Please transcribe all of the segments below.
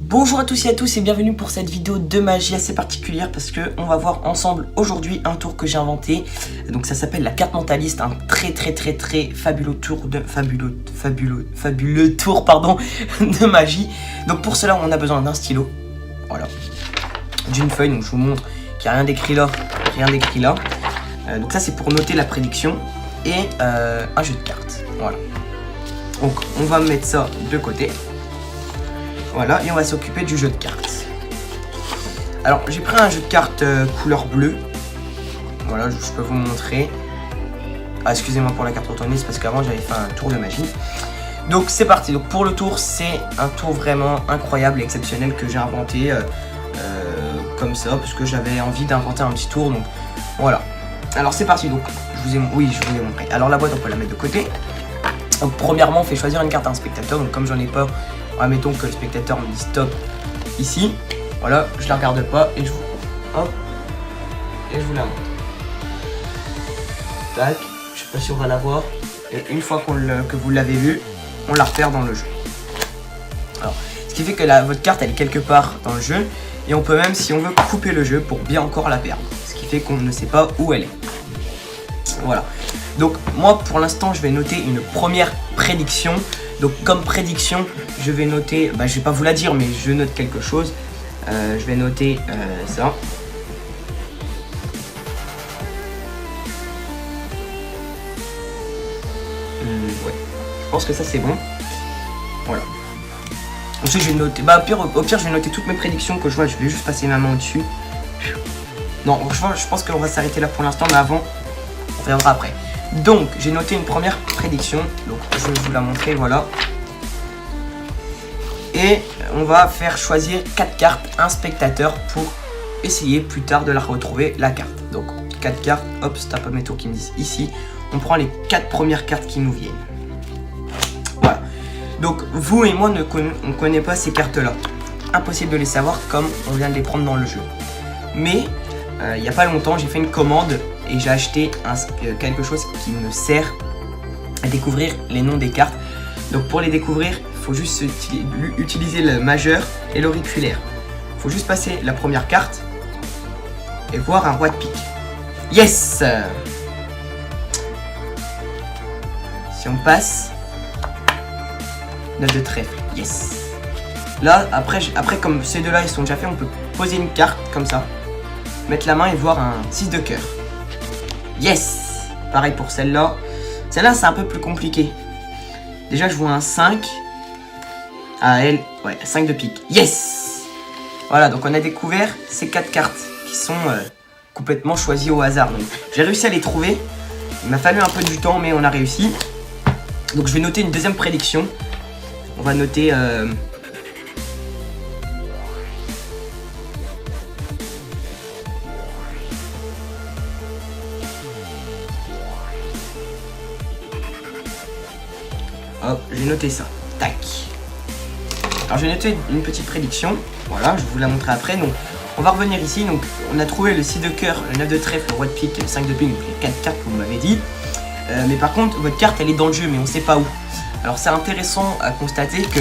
Bonjour à tous et bienvenue pour cette vidéo de magie assez particulière parce que on va voir ensemble aujourd'hui un tour que j'ai inventé. Donc ça s'appelle la carte mentaliste, un très fabuleux tour de de magie. Donc pour cela on a besoin d'un stylo, voilà, d'une feuille, donc je vous montre qu'il n'y a rien d'écrit là, donc ça c'est pour noter la prédiction et un jeu de cartes, voilà. Donc on va mettre ça de côté. Voilà, et on va s'occuper du jeu de cartes. Alors, j'ai pris un jeu de cartes couleur bleue. Voilà, je peux vous montrer. Ah, excusez-moi pour la carte retournée, c'est parce qu'avant j'avais fait un tour de magie. Donc, c'est parti. Donc, pour le tour, c'est un tour vraiment incroyable et exceptionnel que j'ai inventé comme ça, parce que j'avais envie d'inventer un petit tour. Donc, voilà. Alors, c'est parti. Donc, je vous ai montré. Alors, la boîte, on peut la mettre de côté. Donc, premièrement, on fait choisir une carte à un spectateur. Donc, comme j'en ai pas. Admettons que le spectateur me dit stop ici, voilà, je la regarde pas et je vous, hop, et je vous la montre. Tac, je sais pas si on va la voir. Et une fois que vous l'avez vue, on la repère dans le jeu. Alors, ce qui fait que votre carte elle est quelque part dans le jeu et on peut même, si on veut, couper le jeu pour bien encore la perdre. Ce qui fait qu'on ne sait pas où elle est. Voilà. Donc moi pour l'instant je vais noter une première prédiction. Donc comme prédiction, je vais noter, je vais pas vous la dire, mais je note quelque chose. Je vais noter ça. Ouais, je pense que ça c'est bon. Voilà. Ensuite je vais noter, au pire je vais noter toutes mes prédictions que je vois. Je vais juste passer ma main au-dessus. Non, je pense qu'on va s'arrêter là pour l'instant, mais avant, on reviendra après. Donc, j'ai noté une première prédiction. Donc, je vais vous la montrer, voilà. Et on va faire choisir 4 cartes, un spectateur pour essayer plus tard de la retrouver, la carte. Donc, 4 cartes, hop, c'est un peu mes tours qui me disent ici. On prend les 4 premières cartes qui nous viennent. Voilà. Donc, vous et moi, on ne connaît pas ces cartes-là. Impossible de les savoir comme on vient de les prendre dans le jeu. Mais, il n'y a pas longtemps, j'ai fait une commande. Et j'ai acheté quelque chose qui me sert à découvrir les noms des cartes. Donc pour les découvrir, il faut juste utiliser le majeur et l'auriculaire. Il faut juste passer la première carte et voir un roi de pique. Yes! Si on passe, 9 de trèfle. Yes! Là, après comme ces deux-là ils sont déjà faits, on peut poser une carte comme ça, mettre la main et voir un 6 de cœur. Yes! Pareil pour celle-là. Celle-là, c'est un peu plus compliqué. Déjà, je vois un 5. Ah, elle, ouais, 5 de pique. Yes! Voilà, donc on a découvert ces 4 cartes qui sont complètement choisies au hasard. Donc, j'ai réussi à les trouver. Il m'a fallu un peu du temps, mais on a réussi. Donc, je vais noter une deuxième prédiction. On va noter... Hop, j'ai noté ça. Tac. Alors j'ai noté une petite prédiction. Voilà, je vais vous la montrer après. Donc on va revenir ici. Donc on a trouvé le 6 de cœur, le 9 de trèfle, le roi de pique, le 5 de pique, donc les 4 cartes que vous m'avez dit. Mais par contre, votre carte elle est dans le jeu, mais on ne sait pas où. Alors c'est intéressant à constater que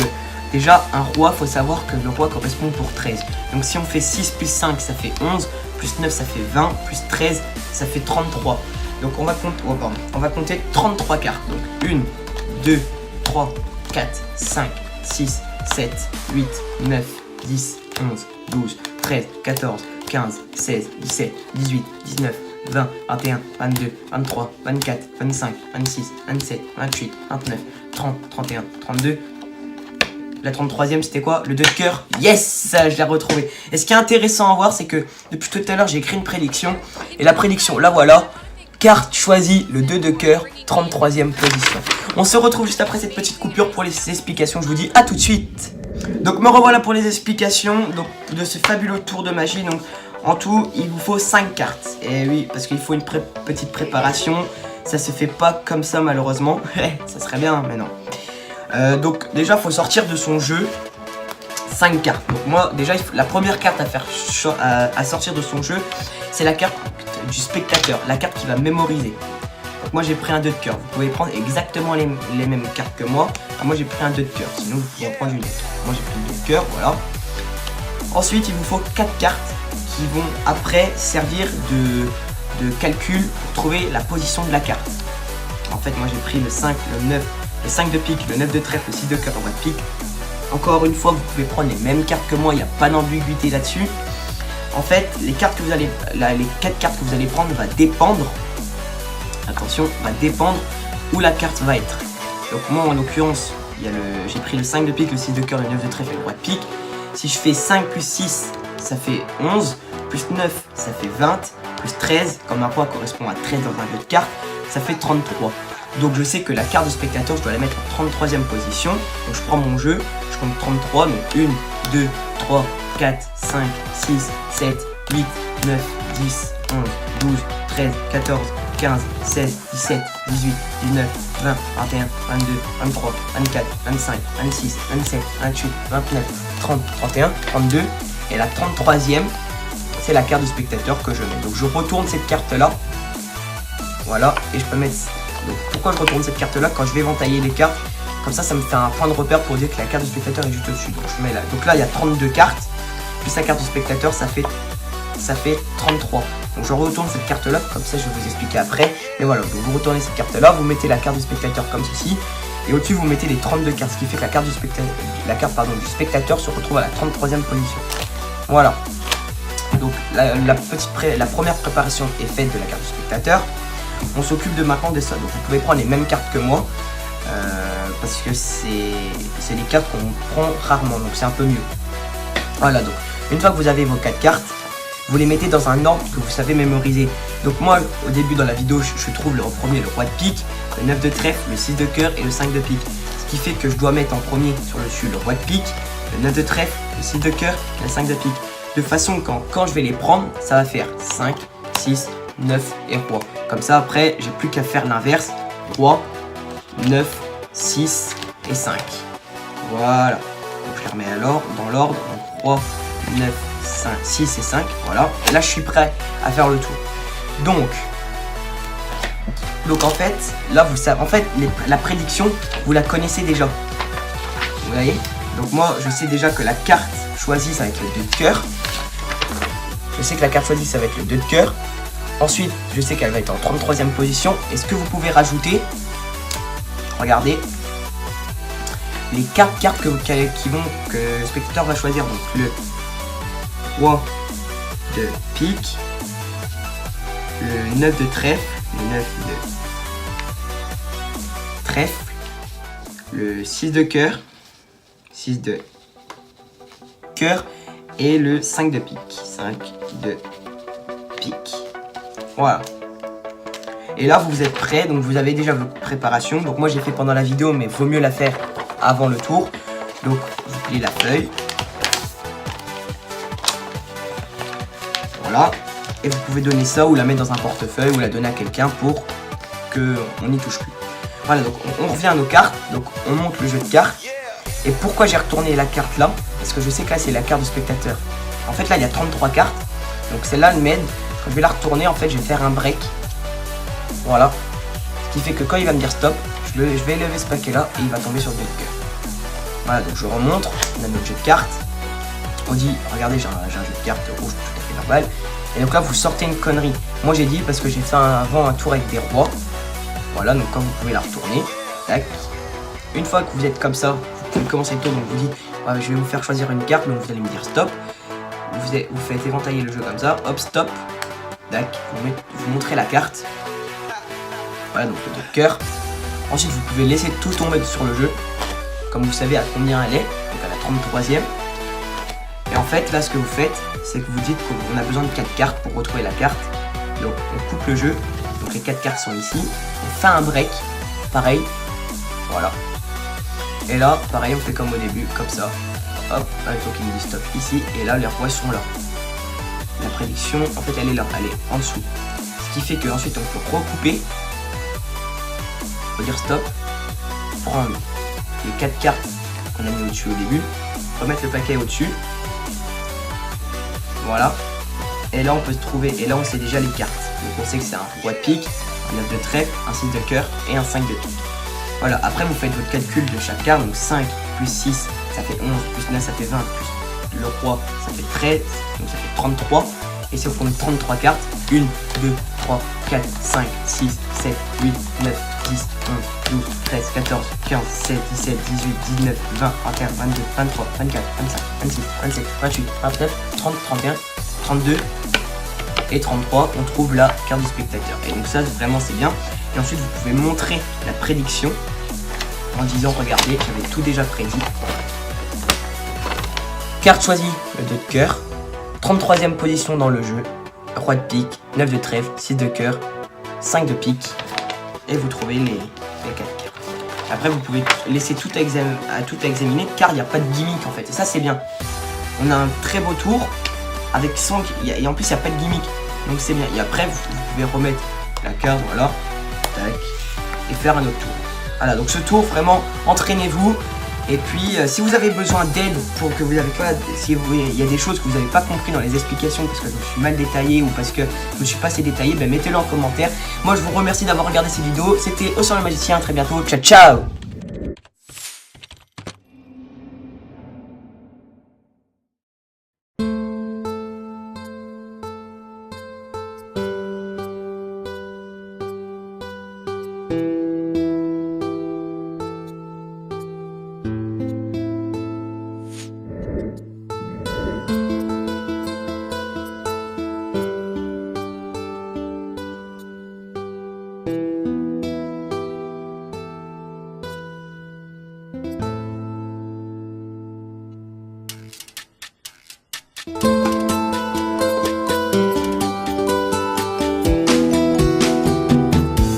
déjà un roi, il faut savoir que le roi correspond pour 13. Donc si on fait 6 plus 5, ça fait 11, plus 9, ça fait 20, plus 13, ça fait 33. Donc on va compter 33 cartes. Donc 1, 2, 3, 4, 5, 6, 7, 8, 9, 10, 11, 12, 13, 14, 15, 16, 17, 18, 19, 20, 21, 22, 23, 24, 25, 26, 27, 28, 29, 30, 31, 32. La 33e, c'était quoi? Le 2 de cœur. Yes! Je l'ai retrouvé. Et ce qui est intéressant à voir, c'est que depuis tout à l'heure, j'ai écrit une prédiction. Et la prédiction, la voilà. Carte choisie, le 2 de cœur, 33e position. On se retrouve juste après cette petite coupure pour les explications. Je vous dis à tout de suite. Donc me revoilà pour les explications de ce fabuleux tour de magie. Donc en tout, il vous faut 5 cartes. Et oui, parce qu'il faut une petite préparation. Ça se fait pas comme ça malheureusement. Ça serait bien, mais non. Donc déjà, il faut sortir de son jeu 5 cartes. Donc moi, déjà, la première carte à sortir de son jeu, c'est la carte du spectateur, la carte qui va mémoriser. Donc moi j'ai pris un 2 de cœur. Vous pouvez prendre exactement les mêmes cartes que moi. Moi j'ai pris un 2 de cœur, sinon vous pouvez en prendre une autre. Moi j'ai pris le 2 de cœur, voilà. Ensuite, il vous faut 4 cartes qui vont après servir de calcul pour trouver la position de la carte. En fait, moi j'ai pris le 5, le 9, le 5 de pique, le 9 de trèfle, le 6 de cœur en bas de pique. Encore une fois, vous pouvez prendre les mêmes cartes que moi, il n'y a pas d'ambiguïté là-dessus. En fait, les 4 cartes que vous allez prendre va dépendre, attention, va dépendre où la carte va être. Donc moi en l'occurrence, j'ai pris le 5 de pique, le 6 de cœur, le 9 de trèfle et le roi de pique. Si je fais 5 plus 6, ça fait 11, plus 9, ça fait 20, plus 13, comme un roi correspond à 13 dans un jeu de cartes, ça fait 33. Donc je sais que la carte de spectateur, je dois la mettre en 33e position. Donc je prends mon jeu, je compte 33, donc 1, 2, 3, 4, 5, 6, 7, 8, 9, 10, 11, 12, 13, 14, 15, 16, 17, 18, 19, 20, 21, 22, 23, 24, 25, 26, 27, 28, 29, 30, 31, 32. Et la 33e, c'est la carte du spectateur que je mets. Donc je retourne cette carte-là. Voilà, et je peux mettre... Donc pourquoi je retourne cette carte-là? Quand je vais éventailler les cartes, comme ça me fait un point de repère pour dire que la carte du spectateur est juste au-dessus. Donc je mets là. Donc là, il y a 32 cartes. Plus la carte du spectateur, ça fait 33. Donc je retourne cette carte-là, comme ça je vais vous expliquer après. Mais voilà, donc vous retournez cette carte-là, vous mettez la carte du spectateur comme ceci. Et au-dessus, vous mettez les 32 cartes, ce qui fait que la carte du spectateur se retrouve à la 33e position. Voilà. Donc la première préparation est faite de la carte du spectateur. On s'occupe de maintenant de ça. Donc vous pouvez prendre les mêmes cartes que moi. Parce que c'est les cartes qu'on prend rarement. Donc c'est un peu mieux. Voilà, donc une fois que vous avez vos 4 cartes, vous les mettez dans un ordre que vous savez mémoriser. Donc moi, au début dans la vidéo, je trouve en premier le roi de pique, le 9 de trèfle, le 6 de cœur et le 5 de pique. Ce qui fait que je dois mettre en premier sur le dessus le roi de pique, le 9 de trèfle, le 6 de cœur et le 5 de pique. De façon que quand je vais les prendre, ça va faire 5, 6, 9 et roi. Comme ça, après, j'ai plus qu'à faire l'inverse. Roi, 9, 6 et 5. Voilà. Donc je les remets alors dans l'ordre. Donc 3, 9, 5, 6 et 5. Voilà. Et là, je suis prêt à faire le tour. Donc en fait, là, vous savez, en fait, la prédiction, vous la connaissez déjà. Vous voyez? Donc moi, je sais déjà que la carte choisie, ça va être le 2 de cœur. Je sais que la carte choisie, ça va être le 2 de cœur. Ensuite, je sais qu'elle va être en 33e position. Et ce que vous pouvez rajouter, regardez, les 4 cartes que le spectateur va choisir. Donc le roi de pique, le 9 de trèfle, le 9 de trèfle, le 6 de cœur, 6 de cœur et le 5 de pique, 5 de pique. Voilà. Et là, vous êtes prêts, donc vous avez déjà votre préparation. Donc moi, j'ai fait pendant la vidéo, mais vaut mieux la faire avant le tour. Donc, vous pliez la feuille. Voilà. Et vous pouvez donner ça ou la mettre dans un portefeuille ou la donner à quelqu'un pour qu'on n'y touche plus. Voilà, donc on revient à nos cartes. Donc, on monte le jeu de cartes. Et pourquoi j'ai retourné la carte là? Parce que je sais que là, c'est la carte du spectateur. En fait, là, il y a 33 cartes. Donc, celle-là, elle m'aide. Quand je vais la retourner, en fait, je vais faire un break. Voilà. Ce qui fait que quand il va me dire stop, je vais élever ce paquet-là et il va tomber sur le 2 de cœur. Voilà, donc je remonte. On a notre jeu de cartes. On dit, regardez, j'ai un jeu de cartes rouge tout à fait normal. Et donc là, vous sortez une connerie. Moi, j'ai dit parce que j'ai fait avant un tour avec des rois. Voilà, donc quand vous pouvez la retourner. Tac. Une fois que vous êtes comme ça, vous pouvez commencer le tour. Donc vous dites, ouais, je vais vous faire choisir une carte. Donc vous allez me dire stop. Vous faites éventailler le jeu comme ça. Hop, stop. Tac. Vous montrez la carte. Voilà, donc le 2 de cœur. Ensuite, vous pouvez laisser tout tomber sur le jeu. Comme vous savez à combien elle est. Donc à la 33e. Et en fait, là, ce que vous faites, c'est que vous dites qu'on a besoin de 4 cartes pour retrouver la carte. Donc, on coupe le jeu. Donc, les 4 cartes sont ici. On fait un break. Pareil. Voilà. Et là, pareil, on fait comme au début, comme ça. Hop, avec le qui nous dit stop ici. Et là, les rois sont là. La prédiction, en fait, elle est là. Elle est en dessous. Ce qui fait qu'ensuite, on peut recouper. On peut dire stop. Prendre les 4 cartes qu'on a mis au-dessus au début. Remettre le paquet au-dessus. Voilà. Et là, on peut se trouver. Et là, on sait déjà les cartes. Donc, on sait que c'est un roi de pique, un 9 de trèfle, un 6 de cœur et un 5 de pique. Voilà. Après, vous faites votre calcul de chaque carte. Donc, 5 plus 6, ça fait 11. Plus 9, ça fait 20. Plus le roi, ça fait 13, donc ça fait 33. Et si on compte 33 cartes, 1, 2, 3, 4, 5, 6, 7, 8, 9, 10, 11, 12, 13, 14, 15, 16, 17, 18, 19, 20, 21, 22, 23, 24, 25, 26, 27, 28, 29, 30, 31, 32 et 33, on trouve la carte du spectateur. Et donc ça, vraiment, c'est bien. Et ensuite, vous pouvez montrer la prédiction en disant, regardez, j'avais tout déjà prédit. Carte choisie, le 2 de cœur. 33e position dans le jeu. Roi de pique, 9 de trèfle, 6 de cœur, 5 de pique. Et vous trouvez les 4 cartes. Après, vous pouvez laisser tout à examiner car il n'y a pas de gimmick en fait. Et ça, c'est bien. On a un très beau tour avec 100. Et en plus, il n'y a pas de gimmick. Donc, c'est bien. Et après, vous pouvez remettre la carte, voilà. Tac. Et faire un autre tour. Voilà, donc ce tour, vraiment, entraînez-vous. Et puis, si vous avez besoin d'aide pour que vous n'avez pas, il y a des choses que vous n'avez pas compris dans les explications parce que je me suis mal détaillé ou parce que je me suis pas assez détaillé, ben mettez-le en commentaire. Moi, je vous remercie d'avoir regardé cette vidéo. C'était Ossan le magicien. À très bientôt. Ciao, ciao.